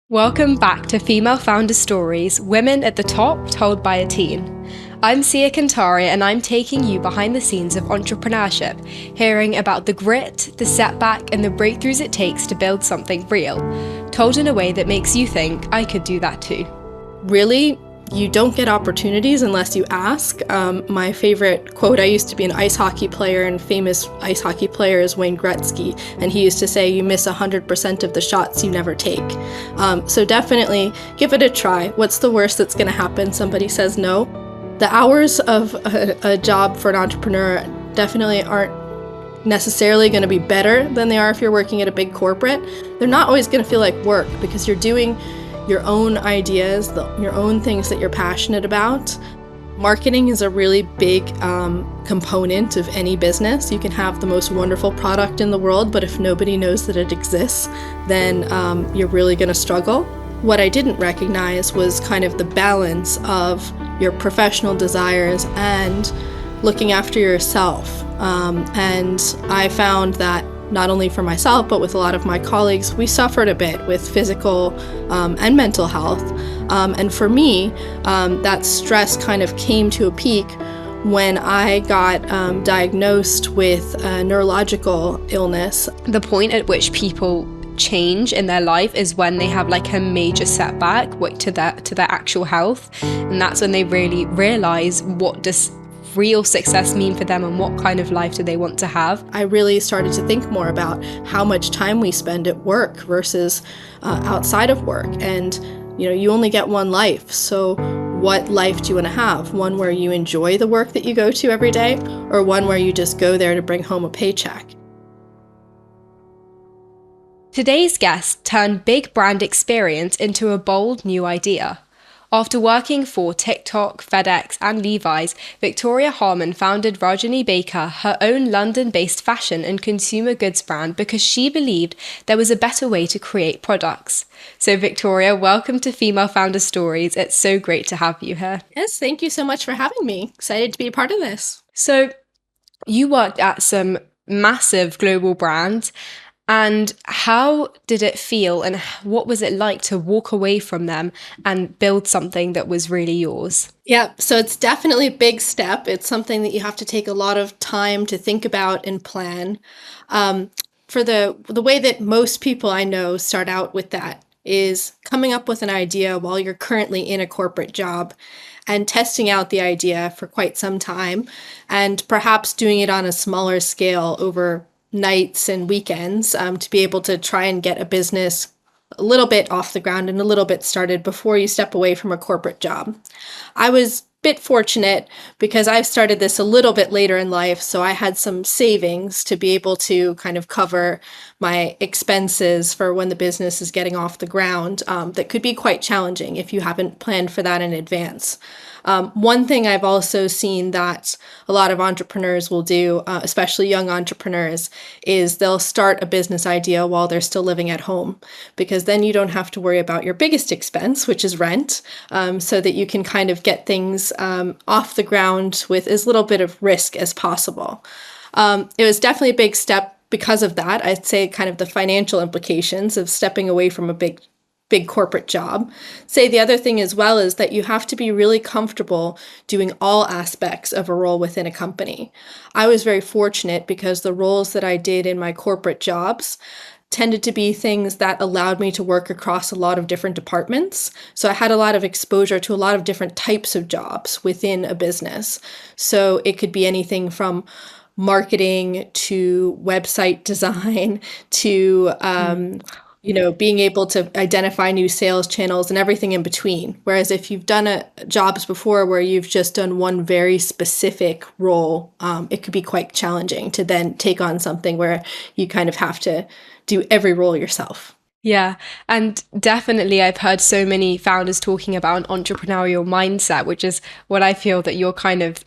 Welcome back to Female Founder Stories, Women at the Top Told by a Teen. I'm Sia Kantari and I'm taking you behind the scenes of entrepreneurship, hearing about the grit, the setback, and the breakthroughs it takes to build something real, told in a way that makes you think, I could do that too. Really, you don't get opportunities unless you ask. My favorite quote, I used to be an ice hockey player, and famous ice hockey player is Wayne Gretzky, and he used to say, you miss 100% of the shots you never take. So definitely give it a try. What's the worst that's going to happen? Somebody says no. The hours of a job for an entrepreneur definitely aren't necessarily going to be better than they are if you're working at a big corporate. They're not always going to feel like work because you're doing your own ideas, your own things that you're passionate about. Marketing is a really big component of any business. You can have the most wonderful product in the world, but if nobody knows that it exists, then you're really going to struggle. What I didn't recognize was kind of the balance of your professional desires and looking after yourself. And I found that not only for myself, but with a lot of my colleagues, we suffered a bit with physical and mental health. And for me, that stress kind of came to a peak when I got diagnosed with a neurological illness. The point at which people change in their life is when they have like a major setback to their actual health, and that's when they really realize what does real success mean for them and what kind of life do they want to have. I really started to think more about how much time we spend at work versus outside of work. And you only get one life, so what life do you want to have? One where you enjoy the work that you go to every day, or one where you just go there to bring home a paycheck? Today's guest turned big brand experience into a bold new idea. After working for TikTok, FedEx, and Levi's, Victoria Harman founded Rajani Baker, her own London-based fashion and consumer goods brand, because she believed there was a better way to create products. So Victoria, welcome to Female Founder Stories. It's so great to have you here. Yes, thank you so much for having me. Excited to be a part of this. So you worked at some massive global brands. And how did it feel and what was it like to walk away from them and build something that was really yours? Yeah, so it's definitely a big step. It's something that you have to take a lot of time to think about and plan. For the way that most people I know start out with that is coming up with an idea while you're currently in a corporate job and testing out the idea for quite some time and perhaps doing it on a smaller scale over nights and weekends to be able to try and get a business a little bit off the ground and a little bit started before you step away from a corporate job. I was a bit fortunate because I started this a little bit later in life, so I had some savings to be able to kind of cover my expenses for when the business is getting off the ground. That could be quite challenging if you haven't planned for that in advance. One thing I've also seen that a lot of entrepreneurs will do, especially young entrepreneurs, is they'll start a business idea while they're still living at home, because then you don't have to worry about your biggest expense, which is rent, so that you can kind of get things off the ground with as little bit of risk as possible. It was definitely a big step because of that. I'd say kind of the financial implications of stepping away from a big corporate job. Say the other thing as well is that you have to be really comfortable doing all aspects of a role within a company. I was very fortunate because the roles that I did in my corporate jobs tended to be things that allowed me to work across a lot of different departments. So I had a lot of exposure to a lot of different types of jobs within a business. So it could be anything from marketing to website design to being able to identify new sales channels and everything in between. Whereas if you've done jobs before where you've just done one very specific role, it could be quite challenging to then take on something where you kind of have to do every role yourself. Yeah, and definitely I've heard so many founders talking about an entrepreneurial mindset, which is what I feel that you're kind of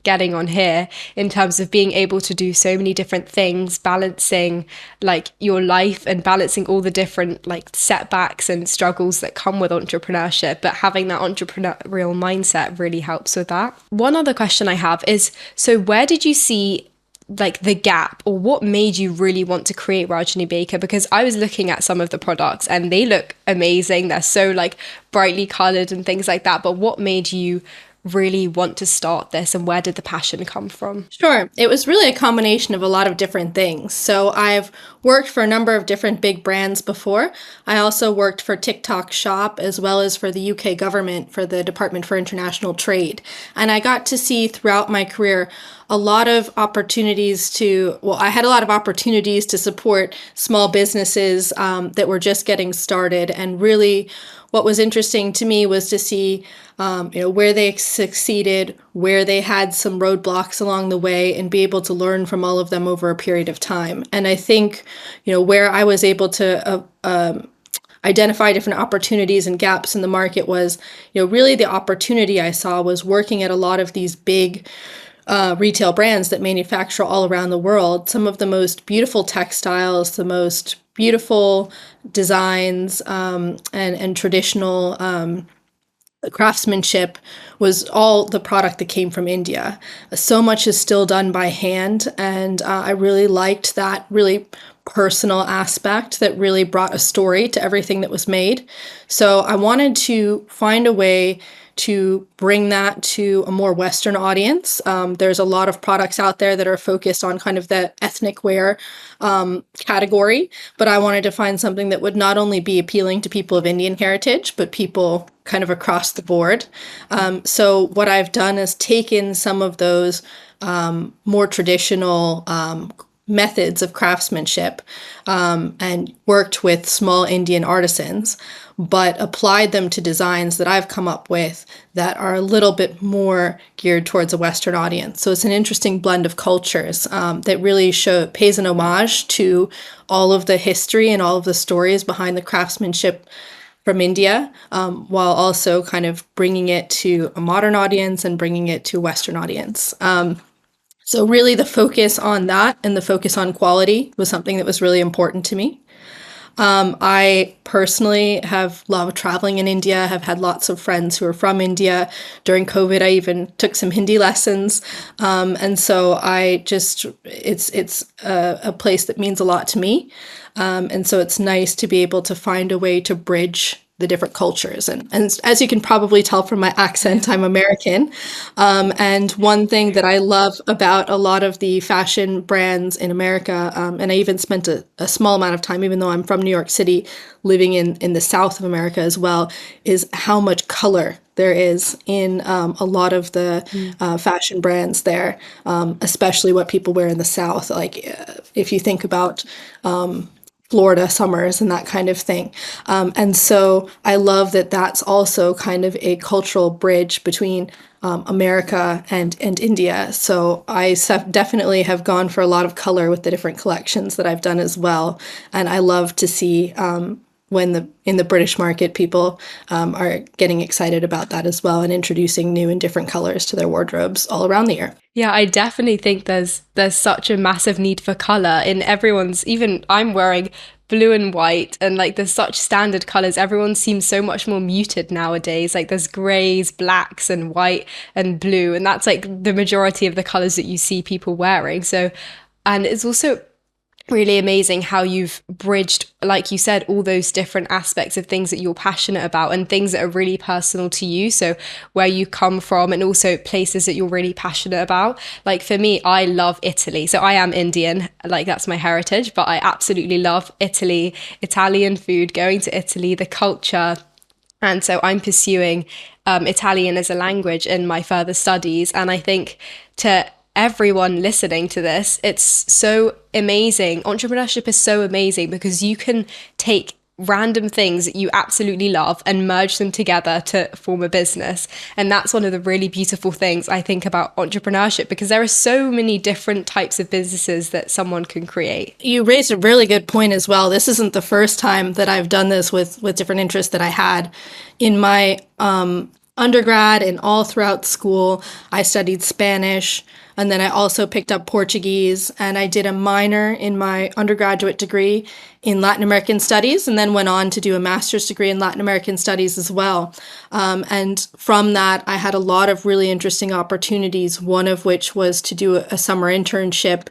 getting on here in terms of being able to do so many different things, balancing like your life and balancing all the different like setbacks and struggles that come with entrepreneurship, but having that entrepreneurial mindset really helps with that. One other question I have is, so where did you see like the gap, or what made you really want to create Rajani Baker? Because I was looking at some of the products and they look amazing. They're so like brightly colored and things like that. But what made you really want to start this, and where did the passion come from? Sure. It was really a combination of a lot of different things. So I've worked for a number of different big brands before. I also worked for TikTok Shop as well as for the UK government for the Department for International Trade. And I got to see throughout my career a lot of opportunities I had a lot of opportunities to support small businesses that were just getting started. And really, what was interesting to me was to see where they succeeded, where they had some roadblocks along the way, and be able to learn from all of them over a period of time. And I think, where I was able to identify different opportunities and gaps in the market was, really the opportunity I saw was working at a lot of these big retail brands that manufacture all around the world. Some of the most beautiful textiles, the most beautiful designs, and traditional craftsmanship was all the product that came from India. So much is still done by hand, and I really liked that really personal aspect that really brought a story to everything that was made. So I wanted to find a way to bring that to a more Western audience. There's a lot of products out there that are focused on kind of the ethnic wear category, but I wanted to find something that would not only be appealing to people of Indian heritage, but people kind of across the board. So what I've done is taken some of those more traditional methods of craftsmanship and worked with small Indian artisans, but applied them to designs that I've come up with that are a little bit more geared towards a Western audience. So it's an interesting blend of cultures that really pays an homage to all of the history and all of the stories behind the craftsmanship from India, while also kind of bringing it to a modern audience and bringing it to a Western audience. So really the focus on that and the focus on quality was something that was really important to me. I personally have loved traveling in India, have had lots of friends who are from India. During COVID, I even took some Hindi lessons. And so it's a place that means a lot to me. And so it's nice to be able to find a way to bridge the different cultures. And as you can probably tell from my accent, I'm American. And one thing that I love about a lot of the fashion brands in America, and I even spent a small amount of time, even though I'm from New York City, living in the South of America as well, is how much color there is in a lot of the fashion brands there, especially what people wear in the South. Like if you think about Florida summers and that kind of thing. And so I love that that's also kind of a cultural bridge between America and India. So I definitely have gone for a lot of color with the different collections that I've done as well. And I love to see when in the British market, people are getting excited about that as well and introducing new and different colors to their wardrobes all around the year. Yeah, I definitely think there's such a massive need for color in everyone's. Even I'm wearing blue and white, and like there's such standard colors. Everyone seems so much more muted nowadays. Like there's grays, blacks, and white and blue, and that's like the majority of the colors that you see people wearing. So, and it's also really amazing how you've bridged, like you said, all those different aspects of things that you're passionate about and things that are really personal to you. So where you come from and also places that you're really passionate about. Like for me, I love Italy. So I am Indian, like that's my heritage, but I absolutely love Italy, Italian food, going to Italy, the culture. And so I'm pursuing Italian as a language in my further studies. And I think to everyone listening to this, it's so amazing. Entrepreneurship is so amazing because you can take random things that you absolutely love and merge them together to form a business. And that's one of the really beautiful things I think about entrepreneurship, because there are so many different types of businesses that someone can create. You raised a really good point as well. This isn't the first time that I've done this with different interests that I had in my undergrad and all throughout school, I studied Spanish. And then I also picked up Portuguese, and I did a minor in my undergraduate degree in Latin American studies, and then went on to do a master's degree in Latin American studies as well. And from that, I had a lot of really interesting opportunities, one of which was to do a summer internship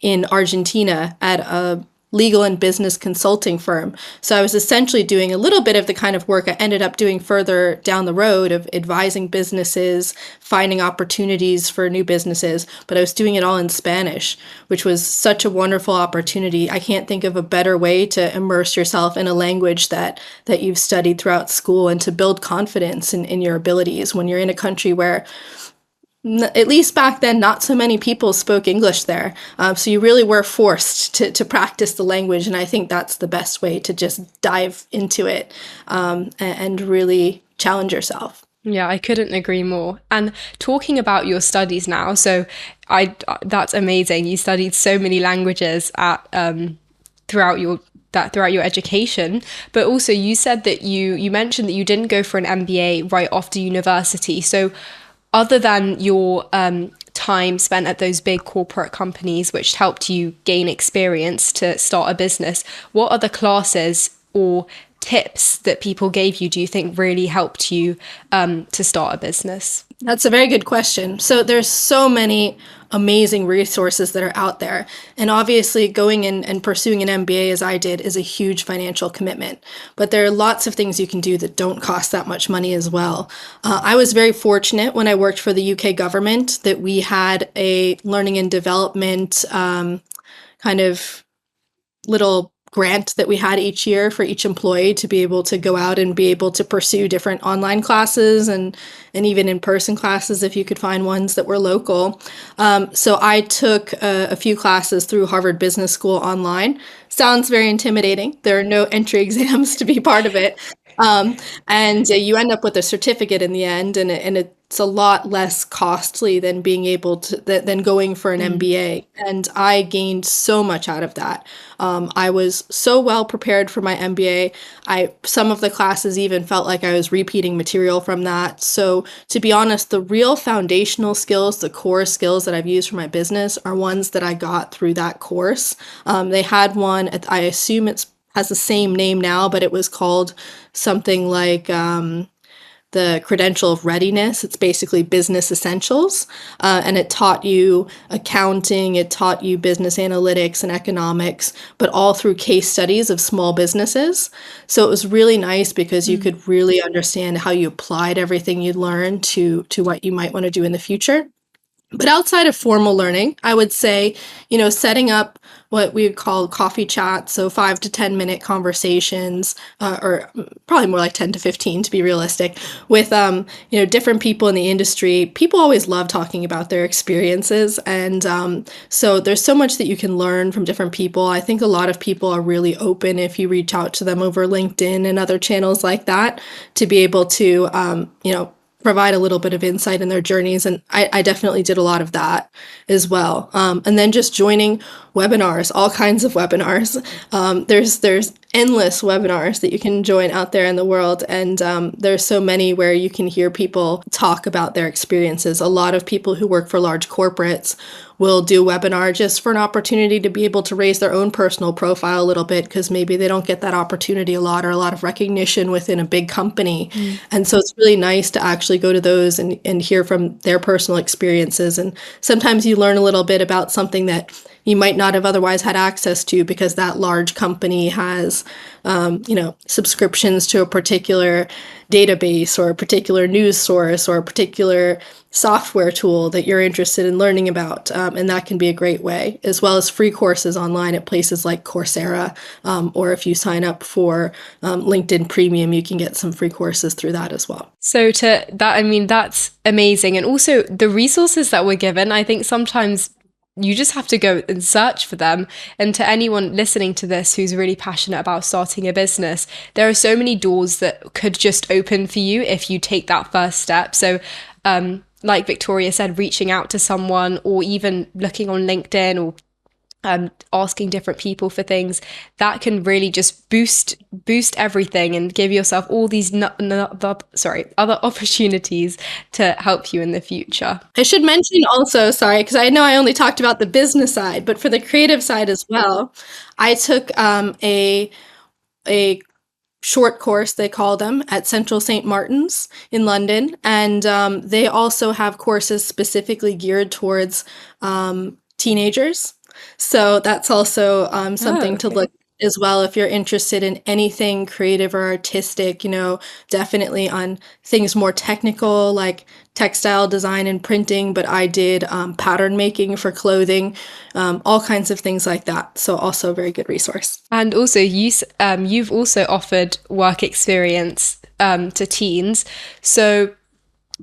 in Argentina at a legal and business consulting firm. So I was essentially doing a little bit of the kind of work I ended up doing further down the road of advising businesses, finding opportunities for new businesses, but I was doing it all in Spanish, which was such a wonderful opportunity. I can't think of a better way to immerse yourself in a language that you've studied throughout school, and to build confidence in your abilities when you're in a country where, at least back then, not so many people spoke English there. So you really were forced to practice the language. And I think that's the best way to just dive into it, and really challenge yourself. Yeah, I couldn't agree more. And talking about your studies now, so that's amazing. You studied so many languages at throughout your education, but also you said that you mentioned that you didn't go for an MBA right after university. So other than your time spent at those big corporate companies, which helped you gain experience to start a business, what other classes or tips that people gave you do you think really helped you to start a business? That's a very good question. So there's so many amazing resources that are out there. And obviously going in and pursuing an MBA as I did is a huge financial commitment. But there are lots of things you can do that don't cost that much money as well. I was very fortunate when I worked for the UK government that we had a learning and development kind of little grant that we had each year for each employee to be able to go out and be able to pursue different online classes and even in-person classes if you could find ones that were local. So I took a few classes through Harvard Business School online. Sounds very intimidating. There are no entry exams to be part of it. And you end up with a certificate in the end, and it's a lot less costly than being able to than going for an MBA. And I gained so much out of that. I was so well prepared for my MBA. Some of the classes even felt like I was repeating material from that. So to be honest, the real foundational skills, the core skills that I've used for my business are ones that I got through that course. They had one, I assume it's has the same name now, but it was called something like the Credential of Readiness. It's basically business essentials. And it taught you accounting, it taught you business analytics and economics, but all through case studies of small businesses. So it was really nice because you could really understand how you applied everything you learned to what you might want to do in the future. But outside of formal learning, I would say, setting up what we would call coffee chats, so 5 to 10 minute conversations, or probably more like 10 to 15 to be realistic, with different people in the industry. People always love talking about their experiences, and so there's so much that you can learn from different people. I think a lot of people are really open if you reach out to them over LinkedIn and other channels like that to be able to provide a little bit of insight in their journeys. And I definitely did a lot of that as well. And then just joining webinars, all kinds of webinars. There's endless webinars that you can join out there in the world. And there's so many where you can hear people talk about their experiences. A lot of people who work for large corporates will do a webinar just for an opportunity to be able to raise their own personal profile a little bit, because maybe they don't get that opportunity a lot, or a lot of recognition within a big company. And so it's really nice to actually go to those and hear from their personal experiences. And sometimes you learn a little bit about something that you might not have otherwise had access to because that large company has, subscriptions to a particular database or a particular news source or a particular software tool that you're interested in learning about. And that can be a great way, as well as free courses online at places like Coursera. Or if you sign up for LinkedIn Premium, you can get some free courses through that as well. So that's amazing. And also the resources that we're given, I think sometimes you just have to go and search for them. And to anyone listening to this who's really passionate about starting a business, there are so many doors that could just open for you if you take that first step. So like Victoria said, reaching out to someone, or even looking on LinkedIn or asking different people for things, that can really just boost everything and give yourself all these other opportunities to help you in the future. I should mention also, sorry, because I know I only talked about the business side, but for the creative side as well, I took a short course, they call them, at Central St. Martin's in London. And they also have courses specifically geared towards teenagers. So that's also Oh, something to okay. look as well if you're interested in anything creative or artistic, definitely on things more technical like textile design and printing. But I did pattern making for clothing, all kinds of things like that. So also a very good resource. And also, you've also offered work experience to teens. So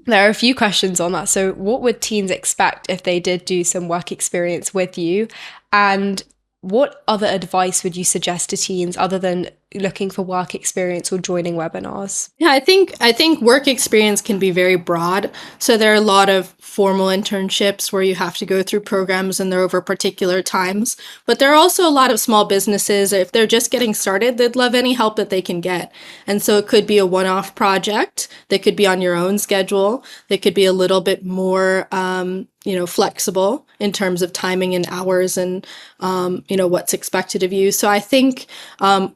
there are a few questions on that. So, what would teens expect if they did do some work experience with you? And what other advice would you suggest to teens other than looking for work experience or joining webinars? Yeah, I think work experience can be very broad. So there are a lot of formal internships where you have to go through programs and they're over particular times. But there are also a lot of small businesses, if they're just getting started, they'd love any help that they can get. And so it could be a one-off project. They could be on your own schedule. They could be a little bit more flexible in terms of timing and hours and what's expected of you. So I think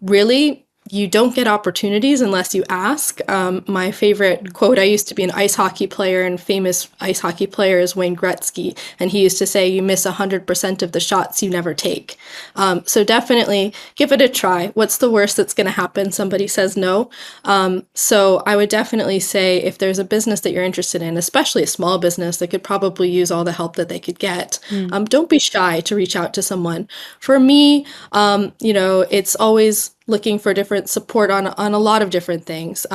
really you don't get opportunities unless you ask. My favorite quote, I used to be an ice hockey player, and famous ice hockey player is Wayne Gretzky. And he used to say, you miss 100% of the shots you never take. So definitely give it a try. What's the worst that's going to happen? Somebody says no. So I would definitely say if there's a business that you're interested in, especially a small business that could probably use all the help that they could get, don't be shy to reach out to someone. For me, it's always looking for different support on a lot of different things.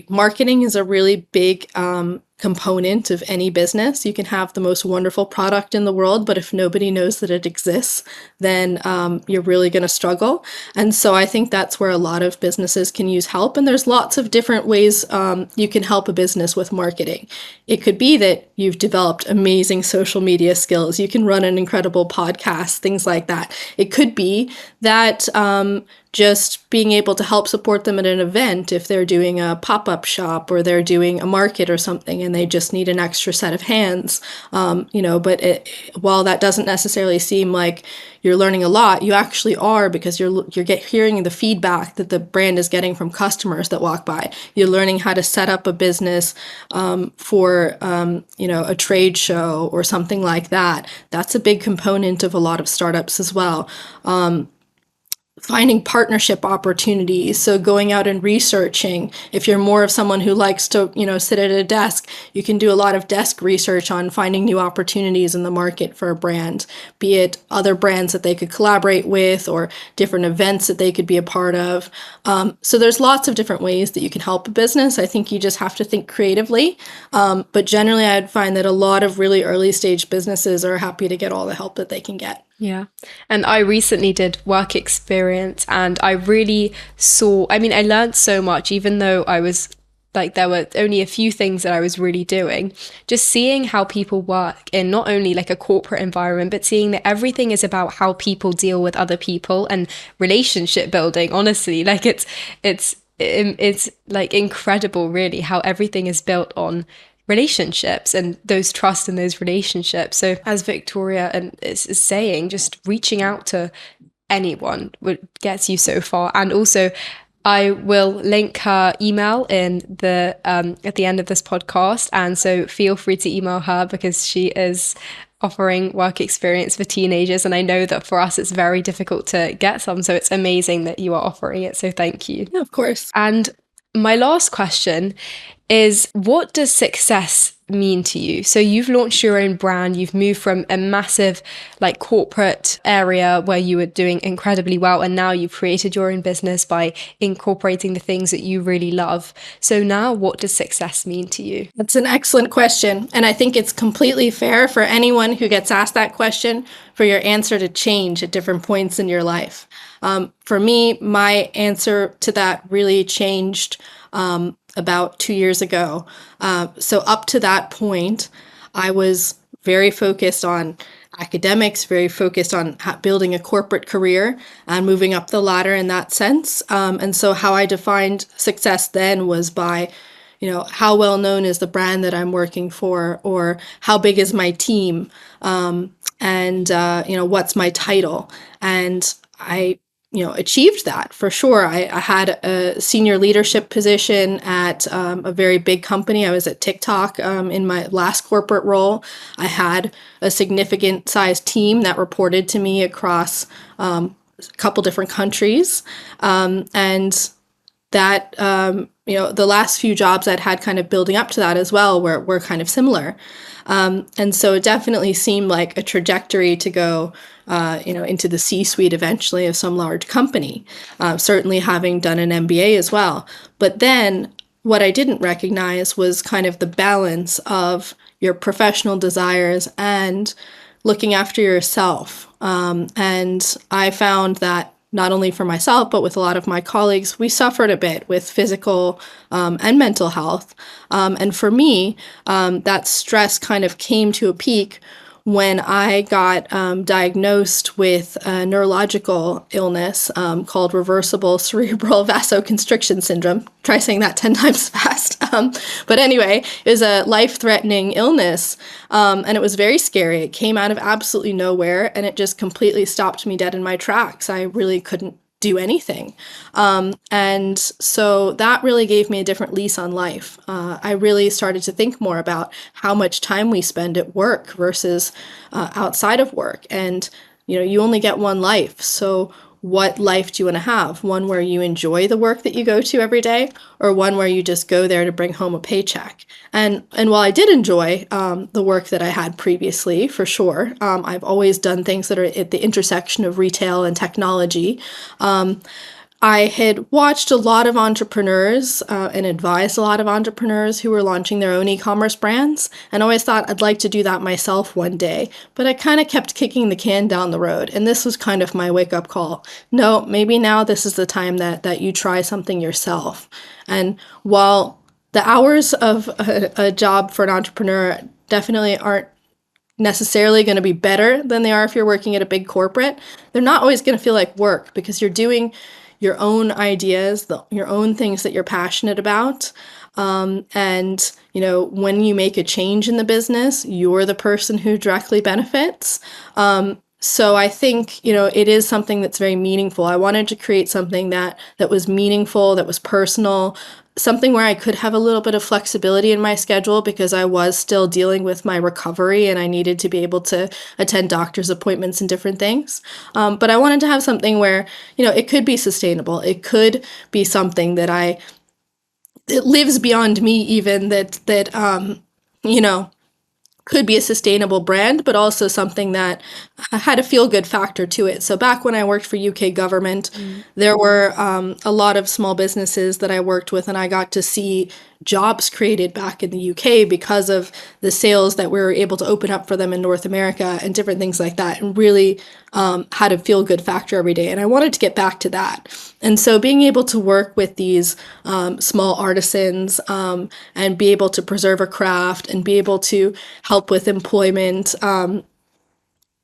Marketing is a really big component of any business. You can have the most wonderful product in the world, but if nobody knows that it exists, then you're really going to struggle. And so I think that's where a lot of businesses can use help. And there's lots of different ways you can help a business with marketing. It could be that you've developed amazing social media skills. You can run an incredible podcast, things like that. It could be that just being able to help support them at an event if they're doing a pop-up shop or they're doing a market or something and they just need an extra set of hands. But while that doesn't necessarily seem like you're learning a lot, you actually are, because you're hearing the feedback that the brand is getting from customers that walk by. You're learning how to set up a business for a trade show or something like that. That's a big component of a lot of startups as well. Finding partnership opportunities. So going out and researching. If you're more of someone who likes to, sit at a desk, you can do a lot of desk research on finding new opportunities in the market for a brand, be it other brands that they could collaborate with or different events that they could be a part of. So there's lots of different ways that you can help a business. I think you just have to think creatively. But generally, I'd find that a lot of really early stage businesses are happy to get all the help that they can get. Yeah. And I recently did work experience and I really I learned so much, even though I was like, there were only a few things that I was really doing. Just seeing how people work in not only like a corporate environment, but seeing that everything is about how people deal with other people and relationship building. Honestly, like it's like incredible, really, how everything is built on relationships and those trust in those relationships. So as Victoria is saying, just reaching out to anyone gets you so far. And also I will link her email in the at the end of this podcast, and so feel free to email her because she is offering work experience for teenagers, and I know that for us it's very difficult to get some, so it's amazing that you are offering it, so thank you. Yeah, of course. And my last question is, what does success mean to you? So you've launched your own brand, you've moved from a massive like corporate area where you were doing incredibly well, and now you've created your own business by incorporating the things that you really love. So now what does success mean to you? That's an excellent question. And I think it's completely fair for anyone who gets asked that question for your answer to change at different points in your life. For me, my answer to that really changed about 2 years ago. So up to that point, I was very focused on academics, very focused on building a corporate career and moving up the ladder in that sense. And so how I defined success then was by, how well known is the brand that I'm working for, or how big is my team, and what's my title. And I achieved that for sure. I had a senior leadership position at a very big company. I was at TikTok in my last corporate role. I had a significant sized team that reported to me across a couple different countries. And that, the last few jobs I'd had kind of building up to that as well were kind of similar. And so it definitely seemed like a trajectory to go, into the C-suite eventually of some large company, certainly having done an MBA as well. But then what I didn't recognize was kind of the balance of your professional desires and looking after yourself. And I found that not only for myself, but with a lot of my colleagues, we suffered a bit with physical and mental health. And for me, that stress kind of came to a peak when I got diagnosed with a neurological illness called reversible cerebral vasoconstriction syndrome. Try saying that 10 times fast. But anyway, it was a life-threatening illness, and it was very scary. It came out of absolutely nowhere, and it just completely stopped me dead in my tracks. I really couldn't do anything. And so that really gave me a different lease on life. I really started to think more about how much time we spend at work versus outside of work. And, you only get one life. So what life do you want to have? One where you enjoy the work that you go to every day, or one where you just go there to bring home a paycheck? And while I did enjoy the work that I had previously, for sure, I've always done things that are at the intersection of retail and technology. I had watched a lot of entrepreneurs and advised a lot of entrepreneurs who were launching their own e-commerce brands, and always thought I'd like to do that myself one day. But I kind of kept kicking the can down the road, and this was kind of my wake-up call. No, maybe now this is the time that you try something yourself. And while the hours of a job for an entrepreneur definitely aren't necessarily going to be better than they are if you're working at a big corporate, they're not always going to feel like work, because you're doing your own ideas, your own things that you're passionate about. And, when you make a change in the business, you're the person who directly benefits. So I think, it is something that's very meaningful. I wanted to create something that was meaningful, that was personal, something where I could have a little bit of flexibility in my schedule, because I was still dealing with my recovery and I needed to be able to attend doctor's appointments and different things. But I wanted to have something where, it could be sustainable. It could be something that it lives beyond me even, that could be a sustainable brand, but also something that had a feel-good factor to it. So back when I worked for UK government, there were a lot of small businesses that I worked with, and I got to see jobs created back in the UK because of the sales that we were able to open up for them in North America and different things like that, and really had a feel-good factor every day. And I wanted to get back to that. And so being able to work with these small artisans and be able to preserve a craft and be able to help with employment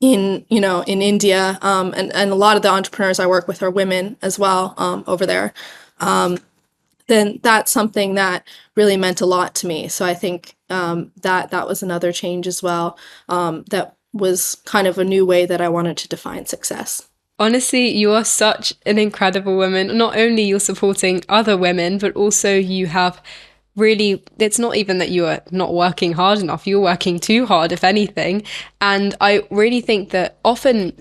in India, and a lot of the entrepreneurs I work with are women as well over there, then that's something that really meant a lot to me. So I think that was another change as well, that was kind of a new way that I wanted to define success. Honestly, you are such an incredible woman. Not only you're supporting other women, but also you have really, it's not even that you are not working hard enough, you're working too hard, if anything. And I really think that often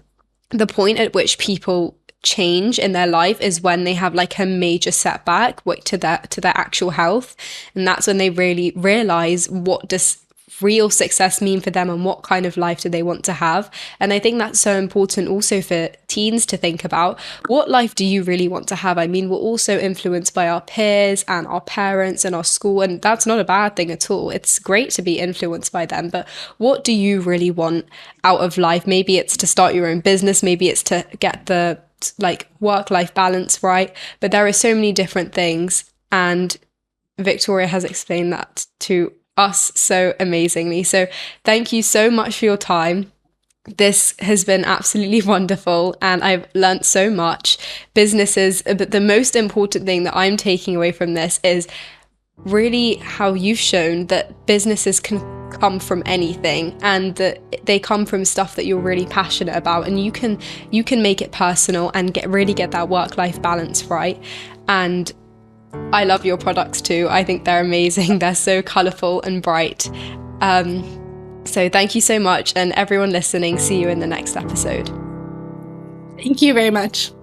the point at which people change in their life is when they have like a major setback to their actual health, and that's when they really realize what does real success mean for them and what kind of life do they want to have. And I think that's so important also for teens to think about, what life do you really want to have? I mean, we're also influenced by our peers and our parents and our school, and that's not a bad thing at all. It's great to be influenced by them, but what do you really want out of life? Maybe it's to start your own business, maybe it's to get the work-life balance right, but there are so many different things, and Victoria has explained that to us so amazingly. So thank you so much for your time. This has been absolutely wonderful, and I've learnt so much. Businesses, but the most important thing that I'm taking away from this is really how you've shown that businesses can come from anything, and that they come from stuff that you're really passionate about, and you can make it personal and get that work-life balance right. And I love your products too. I think they're amazing. They're so colourful and bright. So thank you so much, and everyone listening, see you in the next episode. Thank you very much.